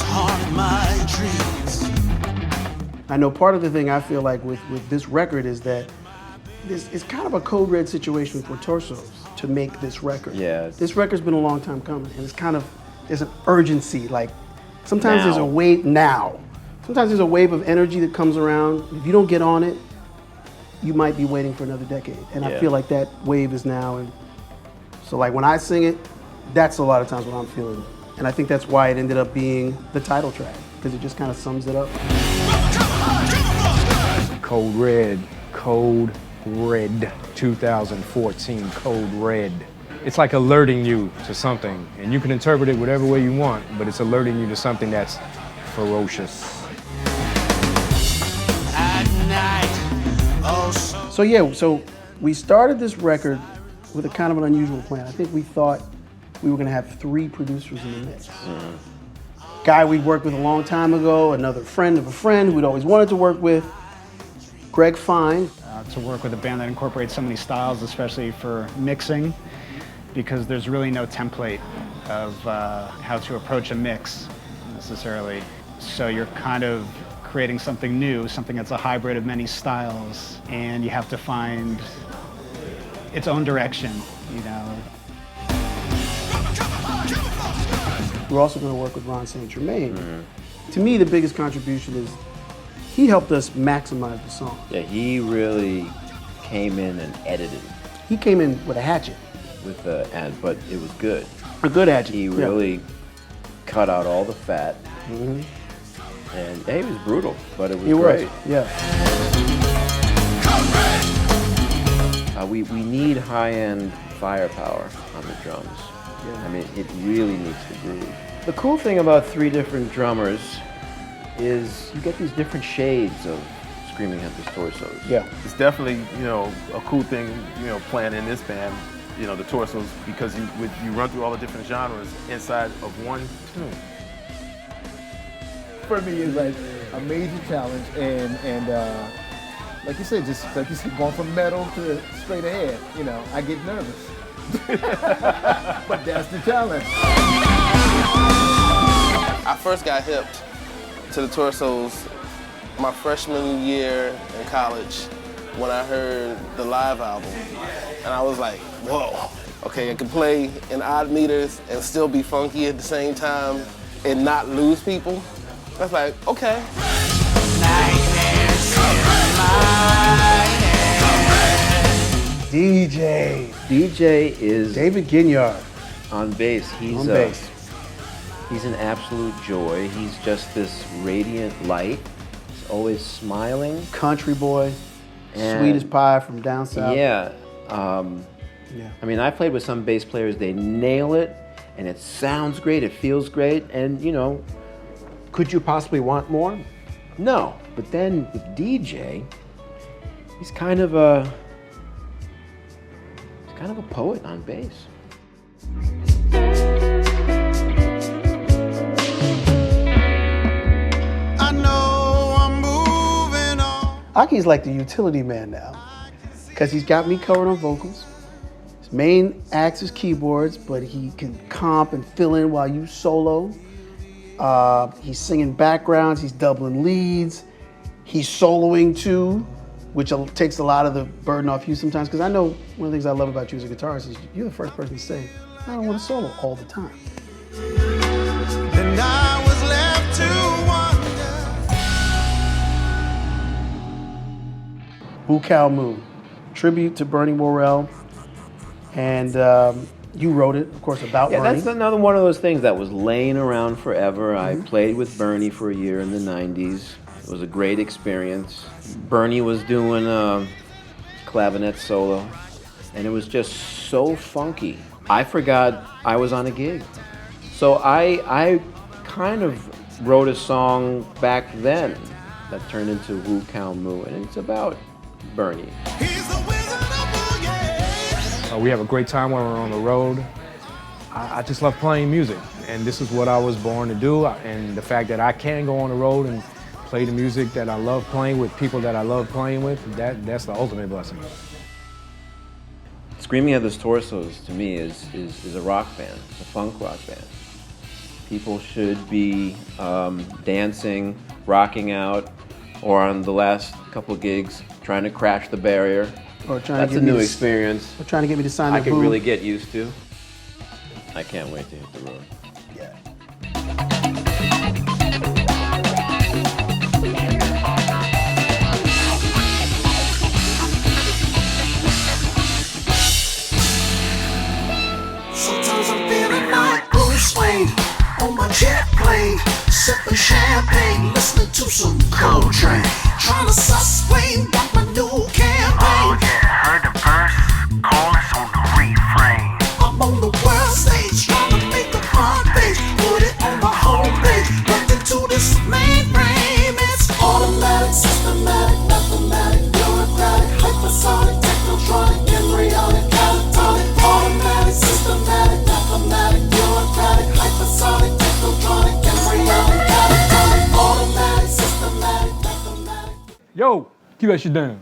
haunt my dreams. I know part of the thing I feel like with this record is that it's kind of a code red situation for Torsos to make this record. Yeah. This record's been a long time coming, and it's kind of, there's an urgency. Like, sometimes there's a Now. wave now. Sometimes there's a wave of energy that comes around. If you don't get on it, you might be waiting for another decade. And I Yeah. feel like that wave is now. And so like when I sing it, that's a lot of times what I'm feeling. And I think that's why it ended up being the title track, because it just kind of sums it up. Code Red, 2014, Code Red. It's like alerting you to something, and you can interpret it whatever way you want, but it's alerting you to something that's ferocious. So yeah, so we started this record with a kind of an unusual plan. I think we thought we were gonna have 3 producers in the mix. Guy we'd worked with a long time ago, another friend of a friend we'd always wanted to work with, Greg Fine. To work with a band that incorporates so many styles, especially for mixing, because there's really no template of how to approach a mix necessarily. So you're kind of creating something new, something that's a hybrid of many styles, and you have to find its own direction, you know. We're also going to work with Ron St. Germain. To me, the biggest contribution is he helped us maximize the song. Yeah, he really came in and edited He came in with a hatchet. with but it was good. A good hatchet. He yeah. really cut out all the fat. And he was brutal, but it was He great. was, yeah. We need high-end firepower on the drums. Yeah. I mean, it really needs to groove. The cool thing about 3 different drummers is you get these different shades of Screaming Headless Torsos. Yeah. It's definitely, you know, a cool thing, you know, playing in this band, you know, the Torsos, because you run through all the different genres inside of one tune. For me, it's like a major challenge, and like you said, just like you said, going from metal to straight ahead. You know, I get nervous, but that's the challenge. I first got hipped to the Torsos my freshman year in college when I heard the live album, and I was like, whoa, okay, I can play in odd meters and still be funky at the same time and not lose people. I was like, okay. DJ is David Ginyard on bass. He's He's an absolute joy. He's just this radiant light. He's always smiling. Country boy, And sweet as pie from down south. Yeah. Yeah. I mean, I played with some bass players. They nail it, and it sounds great. It feels great, and you know, could you possibly want more? No. But then with DJ, he's kind of a poet on bass. I know I'm moving on. Aki's like the utility man now, because he's got me covered on vocals. His main acts is keyboards, but he can comp and fill in while you solo. He's singing backgrounds, he's doubling leads, he's soloing too, which takes a lot of the burden off you sometimes, because I know one of the things I love about you as a guitarist is you're the first person to say, I don't want to solo all the time. Then I was left to wonder. Who Cow Moo, tribute to Bernie Worrell, and you wrote it, of course, about Yeah, Bernie. that's another one of those things that was laying around forever. I played with Bernie for a year in the 90s. It was a great experience. Bernie was doing a clavinet solo, and it was just so funky. I forgot I was on a gig. So I kind of wrote a song back then that turned into Who Cow Moo, and it's about Bernie. He's the wizard of boogie. We have a great time when we're on the road. I just love playing music, and this is what I was born to do. And the fact that I can go on the road and play the music that I love playing with people that I love playing with, that's the ultimate blessing. Screaming Headless Torsos to me is a rock band, a funk rock band. People should be dancing, rocking out, or on the last couple gigs, trying to crash the barrier. Or trying That's to a get me new to- experience. Or trying to get me to sign I the could boo. really get used to. I can't wait to hit the road. Yeah. Sometimes I'm feeling like Bruce Wayne on my jet plane, sipping champagne, listening to some Coltrane, trying to sustain back my new campaign. Oh yeah, heard the verse, chorus on the refrain. I'm on the world stage, trying to make a front page, put it on my home page, plugged into this mainframe. It's automatic, systematic, mathematic, bureaucratic, hypersonic, technotronic, embryonic, catatonic, automatic, systematic, mathematic, bureaucratic, hypersonic, technotronic, embryonic, catatonic, automatic, systematic, mathematic. Yo, keep that shit down.